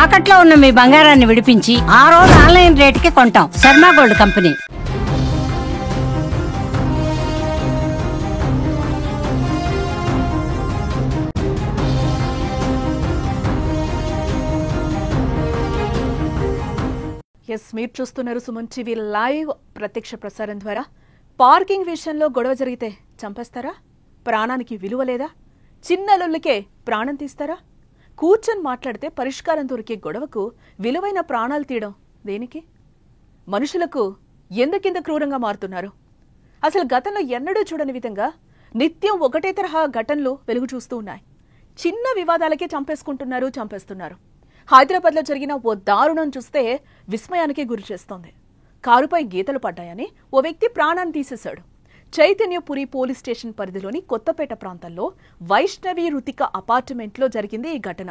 తాకట్లో ఉన్న మీ బంగారాన్ని విడిపించి ఆ రోజు ఆన్లైన్ రేటుకి కొంటాం. Sharma gold company. మీరు చూస్తున్నారు సుమన్ టీవీ లైవ్ ప్రత్యక్ష ప్రసారం ద్వారా. పార్కింగ్ విషయంలో గొడవ జరిగితే చంపేస్తారా? ప్రాణానికి విలువ లేదా? చిన్న లొల్లికే ప్రాణం తీస్తారా? కూర్చొని మాట్లాడితే పరిష్కారం దొరికే గొడవకు విలువైన ప్రాణాలు తీయడం దేనికి? మనుషులకు ఎందుకింత క్రూరంగా మారుతున్నారు? అసలు గతంలో ఎన్నడూ చూడని విధంగా నిత్యం ఒకటే తరహా ఘటనలు వెలుగు చూస్తూ ఉన్నాయి. చిన్న వివాదాలకే చంపేస్తున్నారు. హైదరాబాద్లో జరిగిన ఓ దారుణం చూస్తే విస్మయానికి గురి చేస్తోంది. కారుపై గీతలు పడ్డాయని ఓ వ్యక్తి ప్రాణాన్ని తీసేశాడు. చైతన్యపురి పోలీస్ స్టేషన్ పరిధిలోని కొత్తపేట ప్రాంతంలో వైష్ణవి రుతిక అపార్ట్మెంట్లో జరిగింది ఈ ఘటన.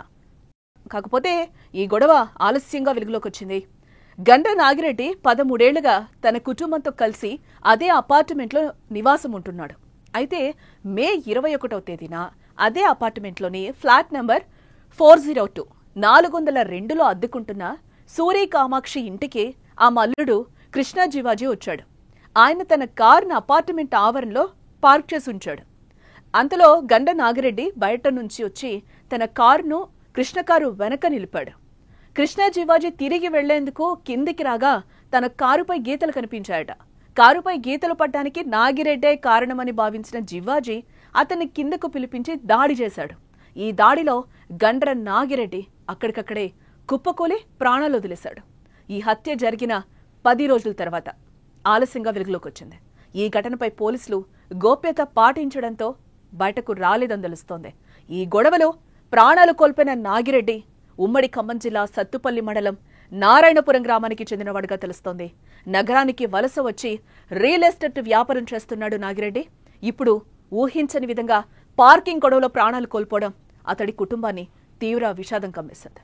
కాకపోతే ఈ గొడవ ఆలస్యంగా వెలుగులోకి వచ్చింది. గండ్ర నాగిరెడ్డి 13 ఏళ్లుగా తన కుటుంబంతో కలిసి అదే అపార్ట్మెంట్లో నివాసం ఉంటున్నాడు. అయితే మే 21వ తేదీన అదే అపార్ట్మెంట్లోని ఫ్లాట్ నంబర్ 402 402లో అద్దెకుంటున్న సూరి కామాక్షి ఇంటికి ఆ మల్లుడు కృష్ణా జీవాజీ వచ్చాడు. ఆయన తన కారును అపార్ట్మెంట్ ఆవరణలో పార్క్ చేసి ఉంచాడు. అంతలో గండ నాగిరెడ్డి బయట నుంచి వచ్చి తన కారును కృష్ణ కారు వెనక నిలిపాడు. కృష్ణా జీవాజీ తిరిగి వెళ్లేందుకు కిందికి రాగా తన కారుపై గీతలు కనిపించాయట. కారుపై గీతలు పడ్డానికి నాగిరెడ్డే కారణమని భావించిన జీవాజీ అతన్ని కిందకు పిలిపించి దాడి చేశాడు. ఈ దాడిలో గండ్ర నాగిరెడ్డి అక్కడికక్కడే కుప్పకూలి ప్రాణాలు వదిలేశాడు. ఈ హత్య జరిగిన 10 రోజుల తర్వాత ఆలస్యంగా వెలుగులోకి వచ్చింది. ఈ ఘటనపై పోలీసులు గోప్యత పాటించడంతో బయటకు రాలేదని తెలుస్తోంది. ఈ గొడవలో ప్రాణాలు కోల్పోయిన నాగిరెడ్డి ఉమ్మడి ఖమ్మం జిల్లా సత్తుపల్లి మండలం నారాయణపురం గ్రామానికి చెందినవాడుగా తెలుస్తోంది. నగరానికి వలస వచ్చి రియల్ ఎస్టేట్ వ్యాపారం చేస్తున్నాడు నాగిరెడ్డి. ఇప్పుడు ఊహించని విధంగా పార్కింగ్ గొడవలో ప్రాణాలు కోల్పోవడం అతడి కుటుంబాన్ని తీవ్ర విషాదం కమ్మేసింది.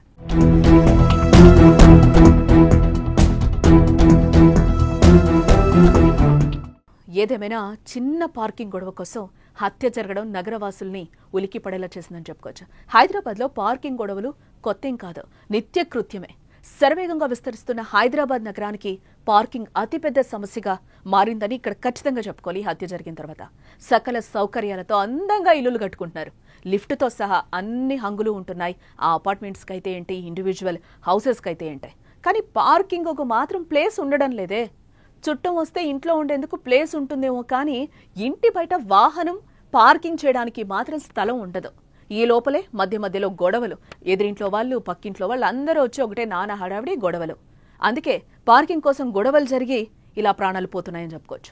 ఏదేమైనా చిన్న పార్కింగ్ గొడవ కోసం హత్య జరగడం నగరవాసుల్ని ఉలికి పడేలా చేసిందని చెప్పుకోవచ్చు. హైదరాబాద్లో పార్కింగ్ గొడవలు కొత్తేం కాదు, నిత్య కృత్యమే. శరవేగంగా విస్తరిస్తున్న హైదరాబాద్ నగరానికి పార్కింగ్ అతిపెద్ద సమస్యగా మారిందని ఇక్కడ ఖచ్చితంగా చెప్పుకోవాలి. హత్య జరిగిన తర్వాత సకల సౌకర్యాలతో అందంగా ఇల్లులు కట్టుకుంటున్నారు. లిఫ్ట్తో సహా అన్ని హంగులు ఉంటున్నాయి. ఆ అపార్ట్మెంట్స్కి అయితే ఏంటి, ఇండివిజువల్ హౌసెస్కి అయితే ఏంటి, కానీ పార్కింగ్ ఒక మాత్రం ప్లేస్ ఉండడం లేదే. చుట్టం వస్తే ఇంట్లో ఉండేందుకు ప్లేస్ ఉంటుందేమో, కానీ ఇంటి బయట వాహనం పార్కింగ్ చేయడానికి మాత్రం స్థలం ఉండదు. ఈ లోపలే మధ్యలో గొడవలు. ఎదురింట్లో వాళ్ళు, పక్కింట్లో వాళ్ళు అందరూ వచ్చి ఒకటే నానా హడావిడి గొడవలు. అందుకే పార్కింగ్ కోసం గొడవలు జరిగి ఇలా ప్రాణాలు పోతున్నాయని చెప్పుకోవచ్చు.